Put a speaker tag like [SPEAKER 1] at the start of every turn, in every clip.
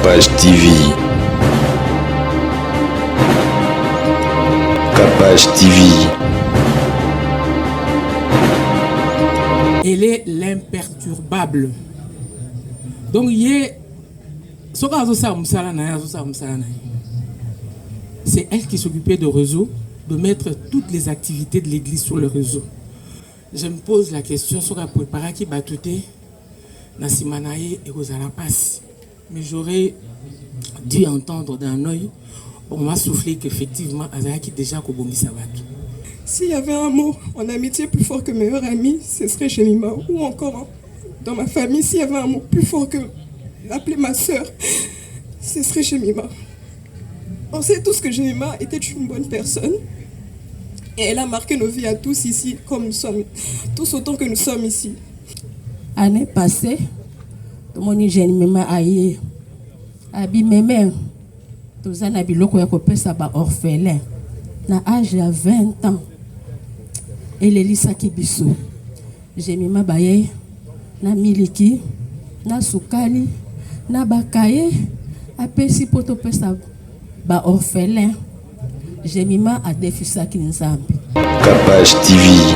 [SPEAKER 1] Capage TV. Capage TV.
[SPEAKER 2] Elle est l'imperturbable. Donc, c'est elle qui s'occupait de réseau, de mettre toutes les activités de l'église sur le réseau. Je me pose la question sur la préparation qui batouté Nassimanaye et Rosalapas. Mais j'aurais dû entendre d'un œil, on m'a soufflé qu'effectivement, Azaki déjà Kobomi Sabatou.
[SPEAKER 3] S'il y avait un mot en amitié plus fort que meilleur ami, ce serait Jemima. Ou encore, dans ma famille, s'il y avait un mot plus fort que l'appeler ma sœur, ce serait Jemima. On sait tous que Jemima était une bonne personne. Et elle a marqué nos vies à tous ici, comme nous sommes, tous autant que nous sommes ici.
[SPEAKER 4] Année passée, mon Jemima a eu abimé, tous en abiloko ya kopesa ba orphelin. Na âge de 20 ans. Et l'Elisa Kibiso. Jemima baye, na miliki, na sukali, na bakaye, apesi poto pesa ba orphelin. Jemima a defisa kinzambi.
[SPEAKER 1] Capage TV.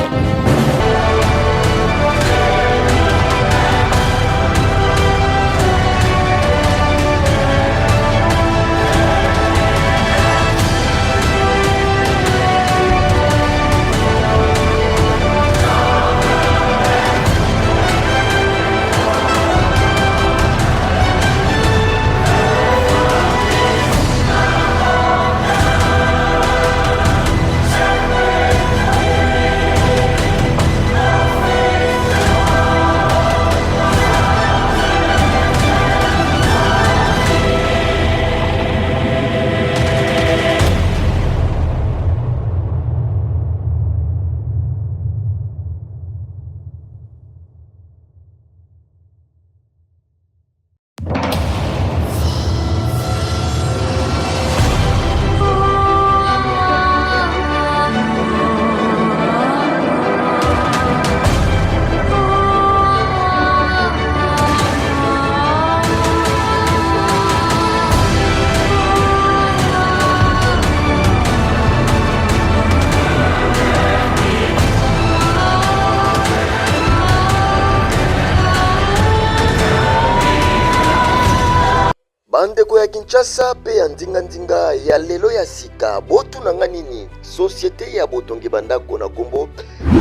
[SPEAKER 5] Bandeko ya Kinshasa pe ya ndinga ya lelo ya sika botu nanga nini société ya botongi bandako na kombo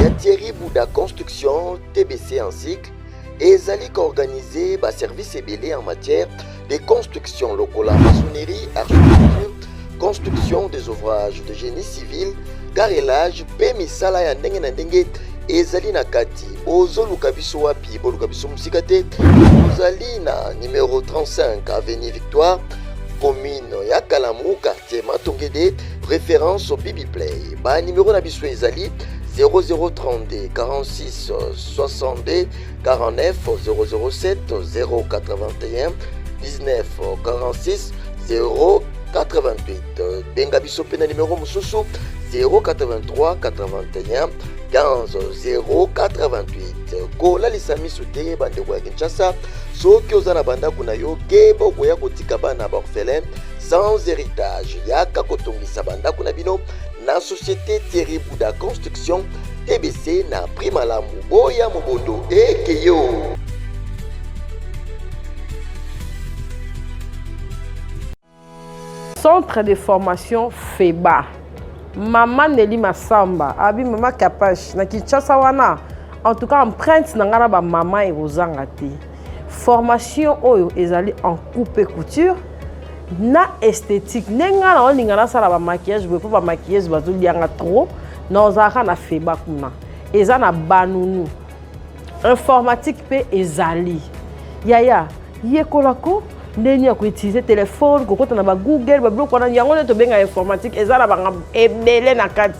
[SPEAKER 5] ya Thierry Bouda Construction TBC en cycle ezali organisé ba service ebele en matière de construction lokola maçonnerie, architecture, construction des ouvrages de génie civil, carrelage pe misala ya ndenge na ndenge ezali na kati bozoluka biso wapi boluka biso musika te bozali na numéro 35 avenue Victoire commune ya Kalamu quartier Matongede référence au Bibi Play ba numéro na biso ezali 0032 46 62 49 007 081 19 46 088 benga biso pe na numéro mususu 083 81 15 088 kola lisami sute bandeko ya Kinshasa soki oza na bandako na yo keba okoya kotika bana ba orphelin sans héritage yaka kotongisa bandako na bino na société Thierry Bouda Construction TBC na prima lamu boya mobondo ekeyo.
[SPEAKER 6] Centre de formation FEBA. Maman Nelly Massamba, abi maman Capage, na Kinshasa wana. En tout cas, empreinte na ngara ba maman et ozanga te. Formation oyo ezali en coupe et couture, na esthétique. Nenga na oninga sala ba maquillage, bo pa maquillage ba lianga trop, na ozaka na FEBA kuna. Eza na banunu. Informatique pe ezali. Yaya, yekolako ndeni ya utiliser téléphone kokota na ba Google ba bloko na yango to benga informatique ezala ba ebele na kati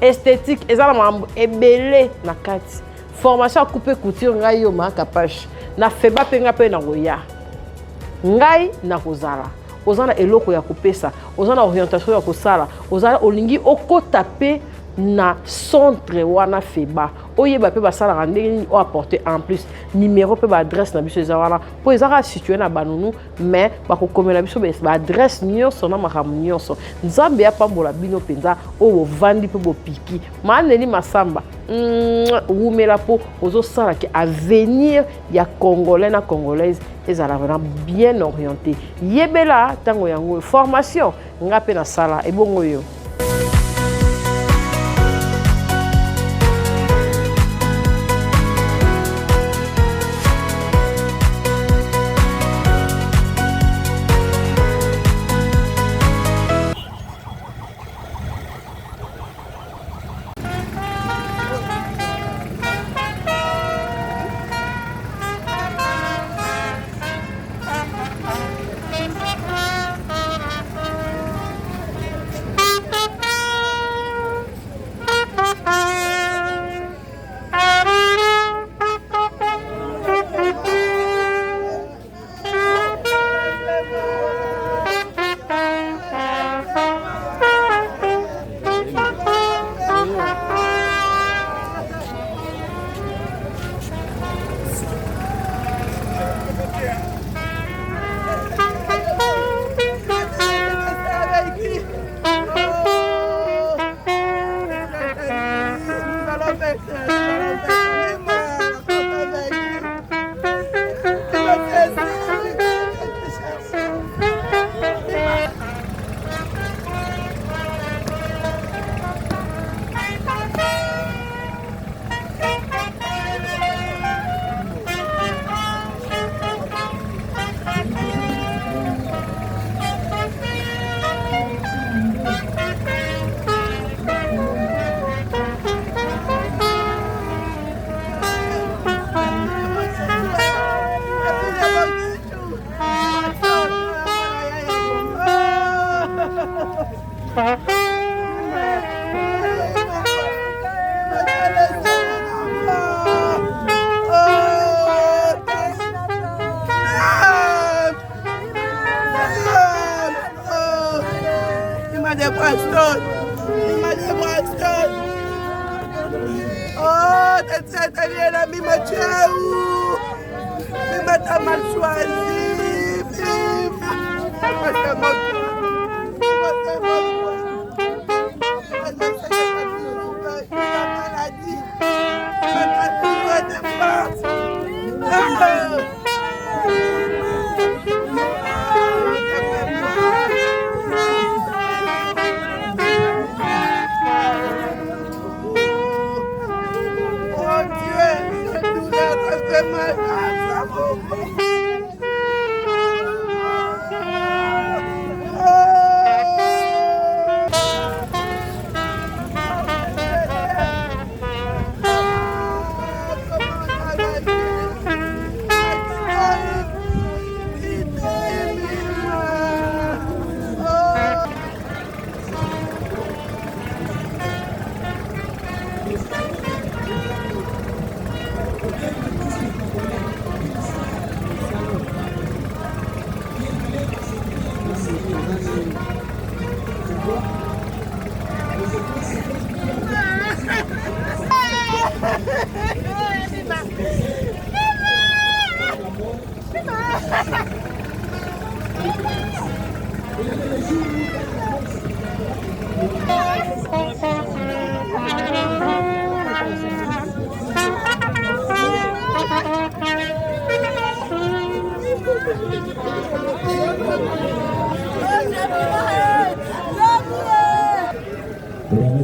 [SPEAKER 6] esthétique ezala mambo ebele na kati formation à couper couture ngai yo ma Capage na FEBA penga pe na goya ngai na kozala ozana eloko ya kopesa ozana orientation ya kosala ozala olingi okota pe na centre wana FEBA oyeba pe basalaka ndenge nini apporter en plus numéro pe baadresse na biso eza wana mpo ezaka situé na banunu mais bakokomela biso baadresse nyonso na makambo nyonso nzambe apambola bino mpenza oyo bovandi mpe bopiki Maneli Masamba wumela mpo ozosalaki avenir ya congolais na congolaise ezala vraiment bien orienté yebela ntango yango formation nga mpe na sala ebongo yo.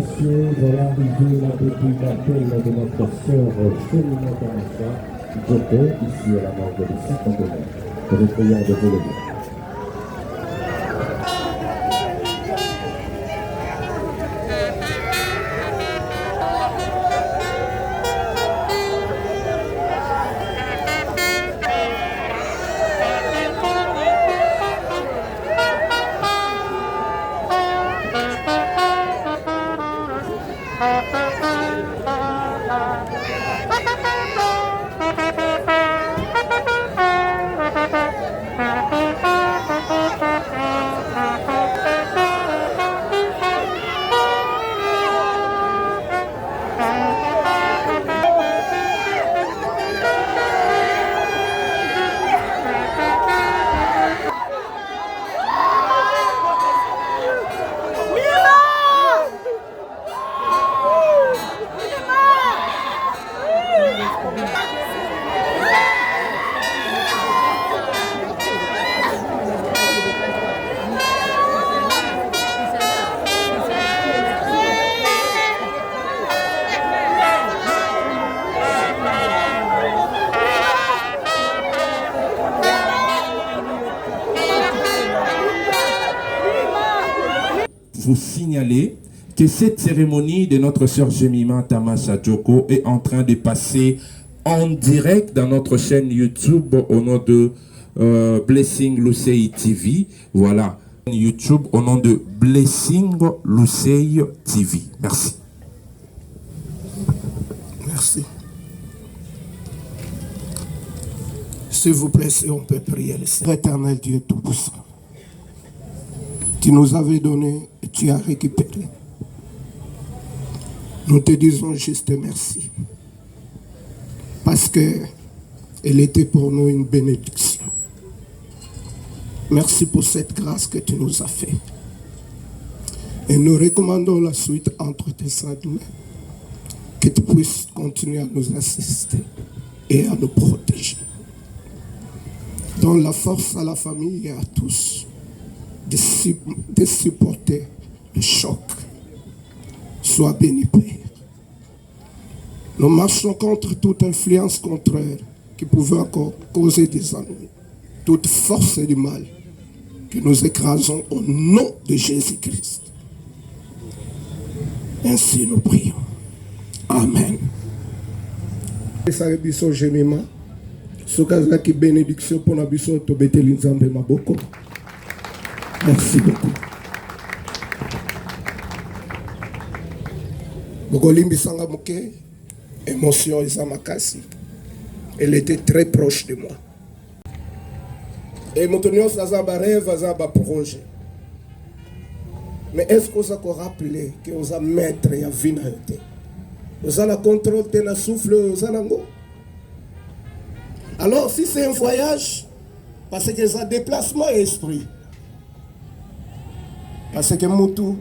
[SPEAKER 7] Messieurs, voilà arrivé la petite appel de notre sœur Chéline Tamasha, Joko, ici à la mort de Saint-Antonin. Que nous prions de vous le dire.
[SPEAKER 8] Thank you. vous signaler que cette cérémonie de notre sœur Jemima Tamasha Djoko est en train de passer en direct dans notre chaîne YouTube au nom de Blessing Lusei TV. Voilà, YouTube au nom de Blessing Lusei TV. Merci.
[SPEAKER 9] Merci. S'il vous plaît, si on peut prier le Seigneur. Éternel Dieu Tout-Puissant, tu nous avais donné et tu as récupéré. Nous te disons juste merci. Parce que elle était pour nous une bénédiction. Merci pour cette grâce que tu nous as fait. Et nous recommandons la suite entre tes saintes mains. Que tu puisses continuer à nous assister et à nous protéger. Donne la force à la famille et à tous de supporter le choc. Sois béni, Père. Nous marchons contre toute influence contraire qui pouvait encore causer des ennuis. Toute force du mal que nous écrasons au nom de Jésus-Christ. Ainsi nous prions. Amen. Sokazaki bénédiction pour la biso tobeteli nzambe maboko. Merci beaucoup. Bokolimbi sanga moke, émotion eza makasi. Elle était très proche de moi. Et maintenant ça a un rêve, ça a un projet. Mais est-ce qu'on s'est rappelé que vous avez maître et vie na yote? Vous avez le contrôle de la souffle, vous avez le. Alors, si c'est un voyage, parce que c'est un déplacement esprit, parce que Moutou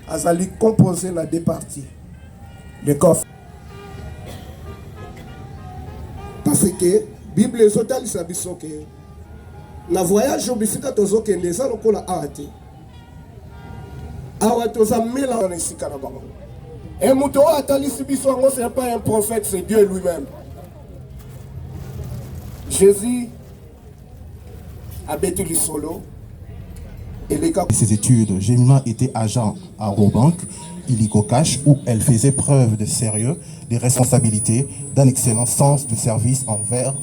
[SPEAKER 9] a composé la deux parties, le coffre. Parce que la Bible est totale, ça dit que dans le voyage, on a toujours que les gens ont arrêté. Alors, on a mis la ici. Et Moutou a dit que ce n'est pas un prophète, c'est Dieu lui-même. Jésus a bêtu le solo et les gars.
[SPEAKER 10] Ses études, Jemima était agent à Robank, illico cash, où elle faisait preuve de sérieux, de responsabilité, d'un excellent sens de service envers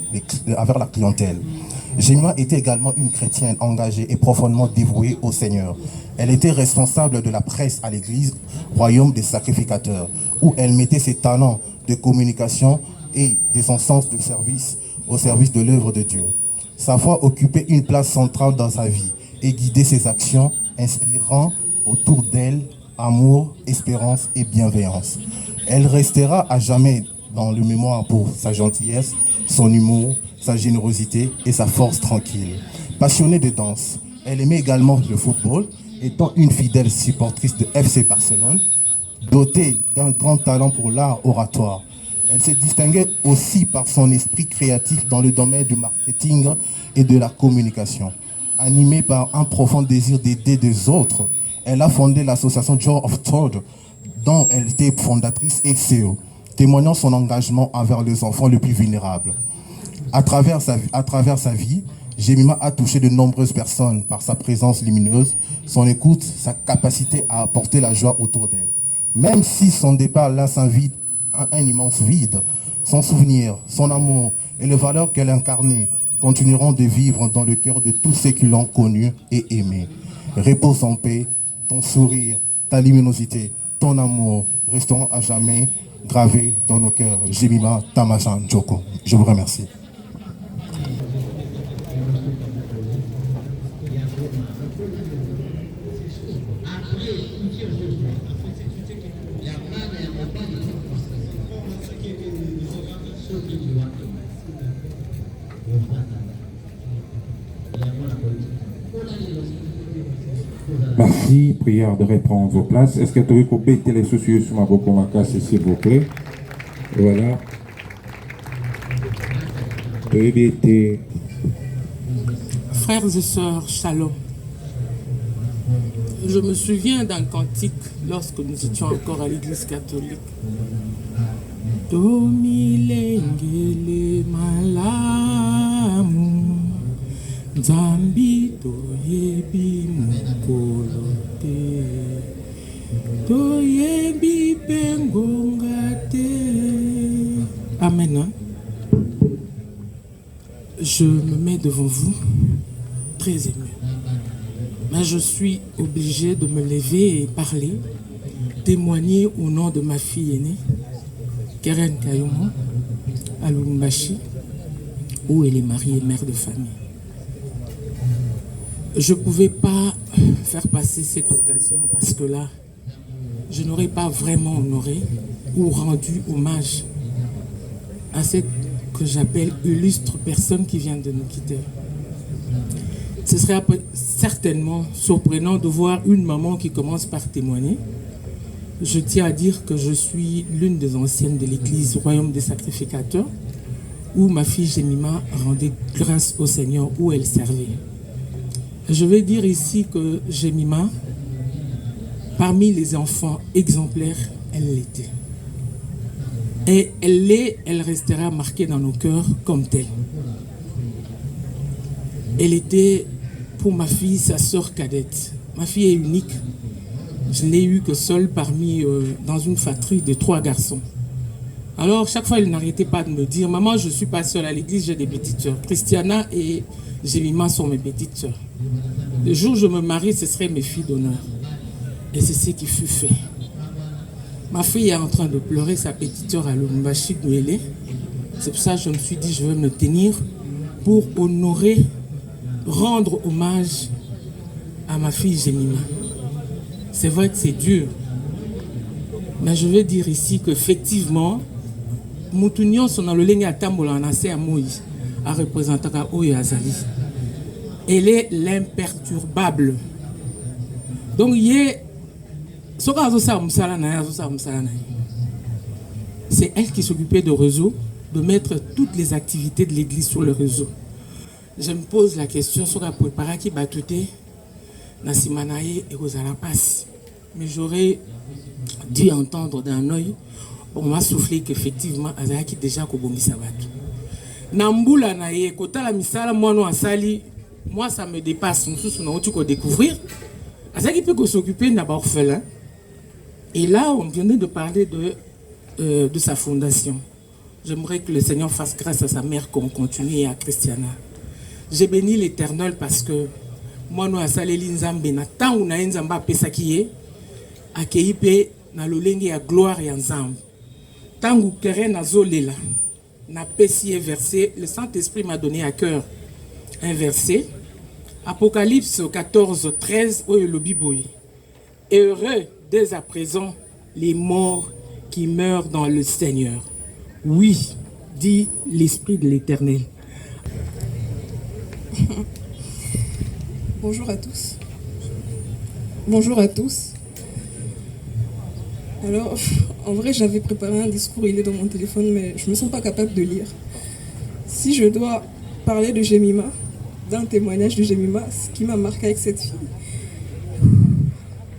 [SPEAKER 10] la clientèle. Jemima était également une chrétienne engagée et profondément dévouée au Seigneur. Elle était responsable de la presse à l'église Royaume des Sacrificateurs, où elle mettait ses talents de communication et de son sens de service au service de l'œuvre de Dieu. Sa foi occupait une place centrale dans sa vie et guidait ses actions, inspirant autour d'elle amour, espérance et bienveillance. Elle restera à jamais dans le mémoire pour sa gentillesse, son humour, sa générosité et sa force tranquille. Passionnée de danse, elle aimait également le football, étant une fidèle supportrice de FC Barcelone, dotée d'un grand talent pour l'art oratoire. Elle se distinguait aussi par son esprit créatif dans le domaine du marketing et de la communication. Animée par un profond désir d'aider des autres, elle a fondé l'association Joy of Todd, dont elle était fondatrice et CEO, témoignant son engagement envers les enfants les plus vulnérables. À travers sa vie, Jemima a touché de nombreuses personnes par sa présence lumineuse, son écoute, sa capacité à apporter la joie autour d'elle. Même si son départ laisse un immense vide, son souvenir, son amour et les valeurs qu'elle incarnait continueront de vivre dans le cœur de tous ceux qui l'ont connue et aimée. Repose en paix, ton sourire, ta luminosité, ton amour resteront à jamais gravés dans nos cœurs. Jemima Tamasha Djoko. Je vous remercie.
[SPEAKER 8] Merci, prière de reprendre vos places. Est-ce que tu veux couper les soucis sur ma boco macasse, s'il vous plaît? Voilà.
[SPEAKER 2] Frères et sœurs, shalom. Je me souviens d'un cantique lorsque nous étions encore à l'église catholique. Domilengele malamu Nzambi toyebi mokolo te, toyebi pengonga te. Amen. Hein? Je me mets devant vous très ému. Mais je suis obligé de me lever et parler, témoigner au nom de ma fille aînée, Keren Kayomo, à Lubumbashi, où elle est mariée et mère de famille. Je ne pouvais pas faire passer cette occasion parce que là, je n'aurais pas vraiment honoré ou rendu hommage à cette que j'appelle illustre personne qui vient de nous quitter. Ce serait certainement surprenant de voir une maman qui commence par témoigner. Je tiens à dire que je suis l'une des anciennes de l'église Royaume des Sacrificateurs, où ma fille Jemima rendait grâce au Seigneur, où elle servait. Je vais dire ici que Jemima, parmi les enfants exemplaires, elle l'était. Et elle restera marquée dans nos cœurs comme telle. Elle était, pour ma fille, sa sœur cadette. Ma fille est unique. Je ne l'ai eue que seule dans une fratrie de 3 garçons. Alors, chaque fois, elle n'arrêtait pas de me dire « Maman, je ne suis pas seule à l'église, j'ai des petites sœurs. Christiana et Jemima sont mes petites sœurs. Le jour où je me marie, ce seraient mes filles d'honneur. » Et c'est ce qui fut fait. Ma fille est en train de pleurer, sa petite sœur à Lubumbashi Gwele. C'est pour ça que je me suis dit, je vais me tenir pour honorer, rendre hommage à ma fille Jemima. C'est vrai que c'est dur. Mais je veux dire ici qu'effectivement, Moutounion sont dans le ligne à Tambola, on a assez à Moïse, à représenter Oyo Azali. Elle est l'imperturbable. Donc, c'est elle qui s'occupait de réseau, de mettre toutes les activités de l'église sur le réseau. Je me pose la question sur la préparation qui batouté Nasimanaye et Rosala passe. Mais j'aurais dû entendre d'un œil, on m'a soufflé qu'effectivement, Azaki déjà Kobomi Sabato. Nambula naye, kota la misala, moi non asali, moi ça me dépasse, nous tous on a tout découvrir. Azaki peut s'occuper d'un orphelin. Et là, on venait de parler de sa fondation. J'aimerais que le Seigneur fasse grâce à sa mère qu'on continue et à Christiana. J'ai béni l'Éternel parce que moi, nous avons salé l'Inzambe. Tant qu'on a un Nzamba pesakiye, à Keipe, na lolenge ya gloire et ensemble. Tant qu'on kere na zolela, na pesiye versé, le Saint-Esprit m'a donné à cœur un verset. Apocalypse 14, 13, où le Biboui. Et heureux dès à présent les morts qui meurent dans le Seigneur. Oui, dit l'Esprit de l'Éternel.
[SPEAKER 3] Bonjour à tous. Bonjour à tous. Alors, en vrai, j'avais préparé un discours, il est dans mon téléphone, mais je ne me sens pas capable de lire. Si je dois parler de Jemima, d'un témoignage de Jemima, ce qui m'a marqué avec cette fille,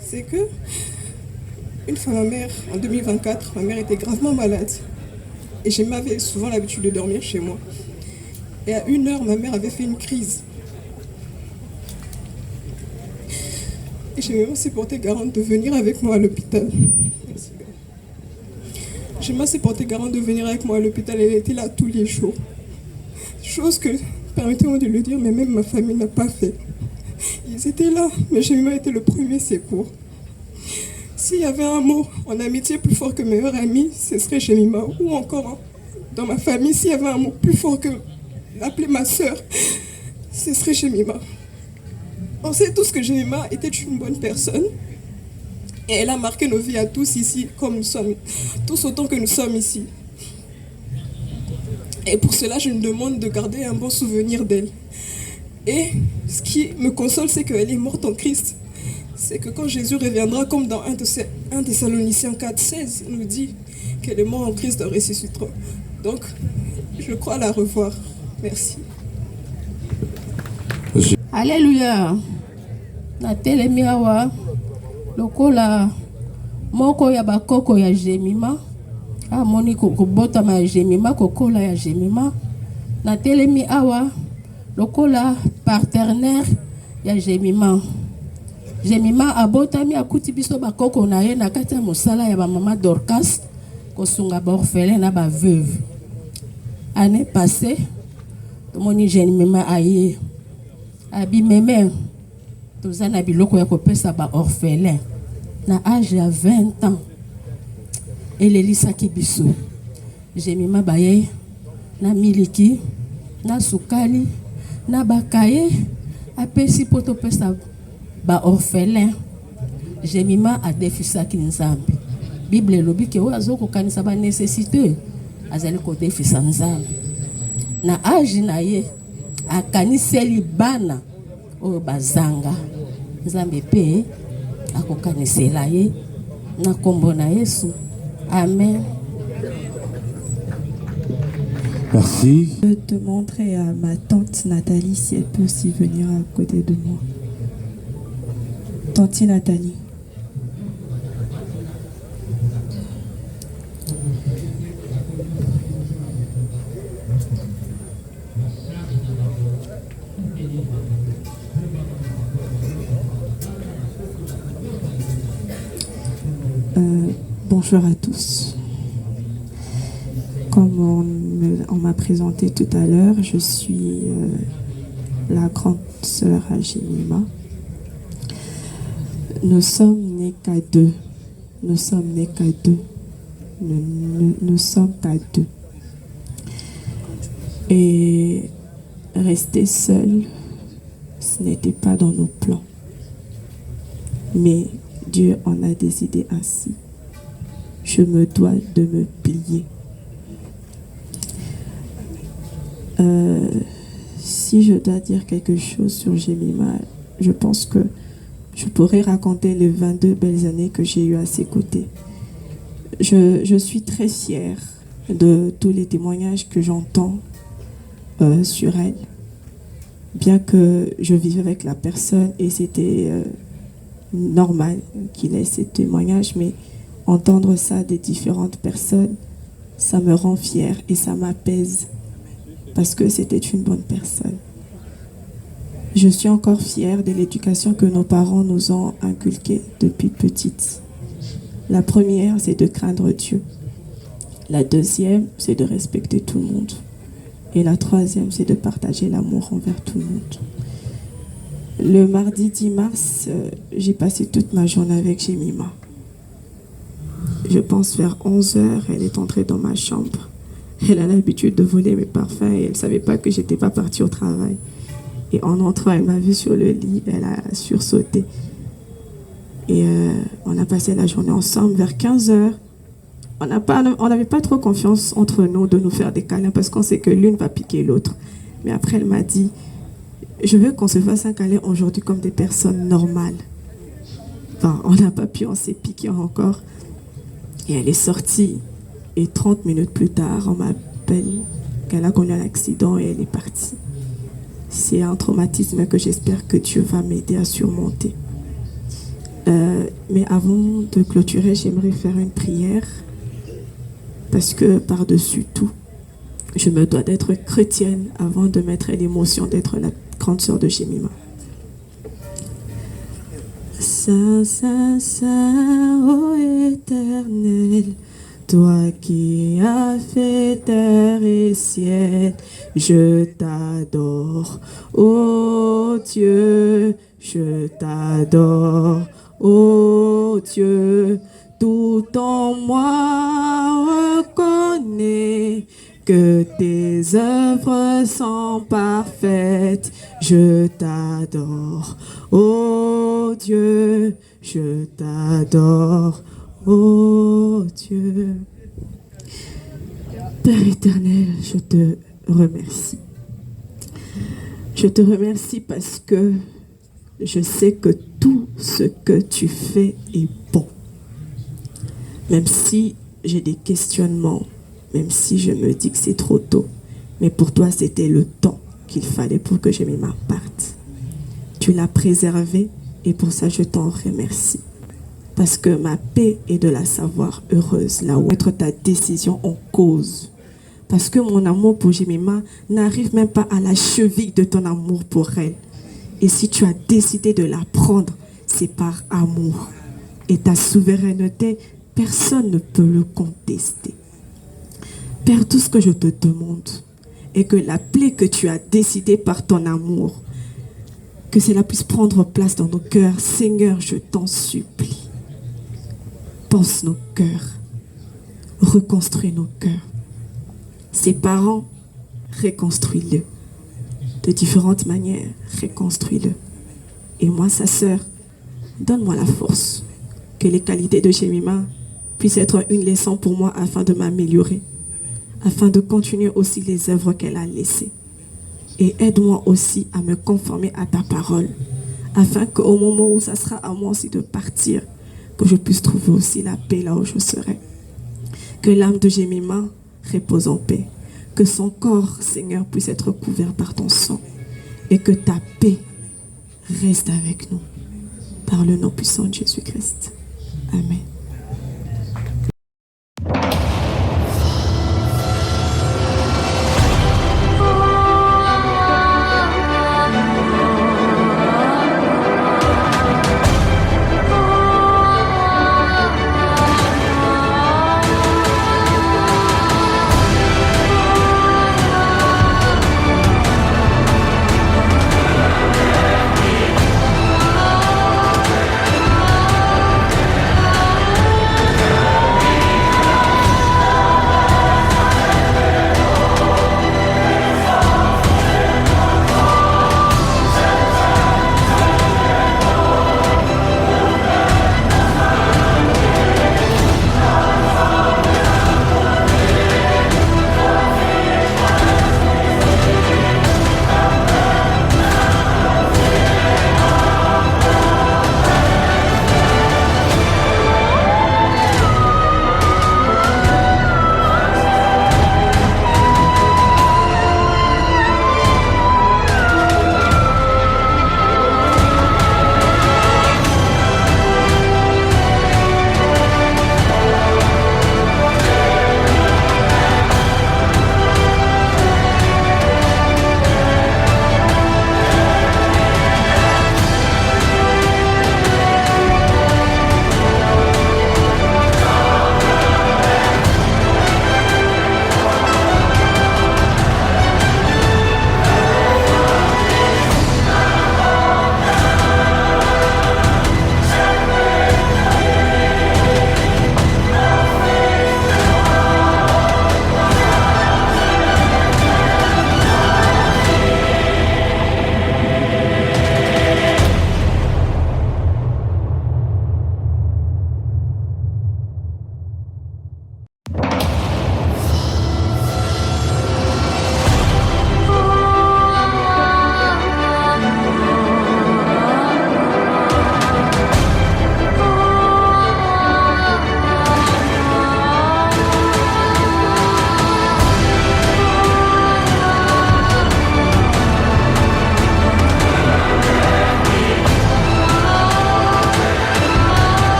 [SPEAKER 3] c'est que, une fois ma mère, en 2024, ma mère était gravement malade. Et Jemima avait souvent l'habitude de dormir chez moi. Et à 1h, ma mère avait fait une crise. Et Jemima s'est portée garante de venir avec moi à l'hôpital. Jemima s'est portée garante de venir avec moi à l'hôpital. Elle était là tous les jours. Chose que, permettez-moi de le dire, mais même ma famille n'a pas fait. Ils étaient là, mais Jemima était le premier secours. S'il y avait un mot en amitié plus fort que meilleur ami, ce serait Jemima. Ou encore, dans ma famille, s'il y avait un mot plus fort que l'appeler ma sœur, ce serait Jemima. On sait tous que Jemima était une bonne personne. Et elle a marqué nos vies à tous ici, comme nous sommes, tous autant que nous sommes ici. Et pour cela, je me demande de garder un bon souvenir d'elle. Et ce qui me console, c'est qu'elle est morte en Christ. C'est que quand Jésus reviendra, comme dans 1 Thessaloniciens 4,16, nous dit qu'elle est morte en Christ, elle ressuscitera. Donc, je crois la revoir. Merci.
[SPEAKER 4] Alléluia. Natelemi awa lokola moko ya bakoko ya Jemima. Amoni kobotama ya Jemima, kokola ya Jemima. Natelemi awa lokola partenaire ya Jemima. Jemima abotami akuti biso bakoko na ye na kati ya mosala ya ba mama Dorcas kosunga ba orphelin na ba veuve. Année passée, tomoni Jemima aye abi meme tozana biloko ya kopesa ba orphelin na âge ya 20 ans. Elelisaki biso. Jemima baye na miliki na sukali na bakaye apesi poto pesa ba orphelin. Jemima adefisaki nzambe. Bible lobi ke azoko kanisa ba nécessité azali ko defisa nzambe. Na âge na ye akaniseli bana o bazanga. Nzambe pe akokanisela ye na kombo na Yesu. Amen.
[SPEAKER 8] Merci.
[SPEAKER 11] Je te montrer à ma tante Nathalie si elle peut aussi venir à côté de moi. Tante Nathalie. Bonjour à tous. Comme on m'a présenté tout à l'heure, je suis la grande sœur à Jemima. Nous sommes nés qu'à deux. Nous sommes nés qu'à deux. Nous sommes qu'à deux. Et rester seul, ce n'était pas dans nos plans. Mais Dieu en a décidé ainsi. Je me dois de me plier. Si je dois dire quelque chose sur Jemima, je pense que je pourrais raconter les 22 belles années que j'ai eues à ses côtés. Je suis très fière de tous les témoignages que j'entends sur elle. Bien que je vivais avec la personne et c'était normal qu'il ait ces témoignages, mais entendre ça des différentes personnes, ça me rend fière et ça m'apaise parce que c'était une bonne personne. Je suis encore fière de l'éducation que nos parents nous ont inculquée depuis petite. La première, c'est de craindre Dieu. La deuxième, c'est de respecter tout le monde. Et la troisième, c'est de partager l'amour envers tout le monde. Le mardi 10 mars, j'ai passé toute ma journée avec Jemima. Je pense vers 11h, elle est entrée dans ma chambre. Elle a l'habitude de voler mes parfums et elle ne savait pas que je n'étais pas partie au travail. Et en entrant, elle m'a vue sur le lit, elle a sursauté. Et on a passé la journée ensemble vers 15h. On n'avait pas trop confiance entre nous de nous faire des câlins parce qu'on sait que l'une va piquer l'autre. Mais après, elle m'a dit, je veux qu'on se fasse un câlin aujourd'hui comme des personnes normales. Enfin, on n'a pas pu, on s'est piqué encore. Et elle est sortie. Et 30 minutes plus tard, on m'appelle qu'elle a connu un accident et elle est partie. C'est un traumatisme que j'espère que Dieu va m'aider à surmonter. Mais avant de clôturer, j'aimerais faire une prière. Parce que par-dessus tout, je me dois d'être chrétienne avant de mettre l'émotion d'être la grande sœur de Jemima. Saint, Saint, Saint, ô Éternel, toi qui as fait terre et ciel, je t'adore, ô Dieu, je t'adore, ô Dieu. Tout en moi reconnaît que tes œuvres sont parfaites. Je t'adore, ô Dieu, je t'adore, ô Dieu. Père éternel, je te remercie. Je te remercie parce que je sais que tout ce que tu fais est bon. Même si j'ai des questionnements, même si je me dis que c'est trop tôt, mais pour toi, c'était le temps qu'il fallait pour que Jemima parte. Tu l'as préservée et pour ça, je t'en remercie. Parce que ma paix est de la savoir heureuse, là où être ta décision en cause. Parce que mon amour pour Jemima n'arrive même pas à la cheville de ton amour pour elle. Et si tu as décidé de la prendre, c'est par amour. Et ta souveraineté, personne ne peut le contester. Père, tout ce que je te demande est que la plaie que tu as décidée par ton amour, que cela puisse prendre place dans nos cœurs. Seigneur, je t'en supplie. Pense nos cœurs. Reconstruis nos cœurs. Ses parents, reconstruis-le. De différentes manières, reconstruis-le. Et moi, sa sœur, donne-moi la force. Que les qualités de Jemima puissent être une leçon pour moi afin de m'améliorer. Afin de continuer aussi les œuvres qu'elle a laissées. Et aide-moi aussi à me conformer à ta parole. Afin qu'au moment où ça sera à moi aussi de partir, que je puisse trouver aussi la paix là où je serai. Que l'âme de Jemima repose en paix. Que son corps, Seigneur, puisse être couvert par ton sang. Et que ta paix reste avec nous. Par le nom puissant de Jésus-Christ. Amen.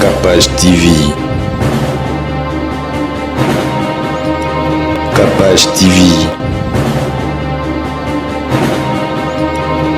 [SPEAKER 1] Capage TV. Capage TV.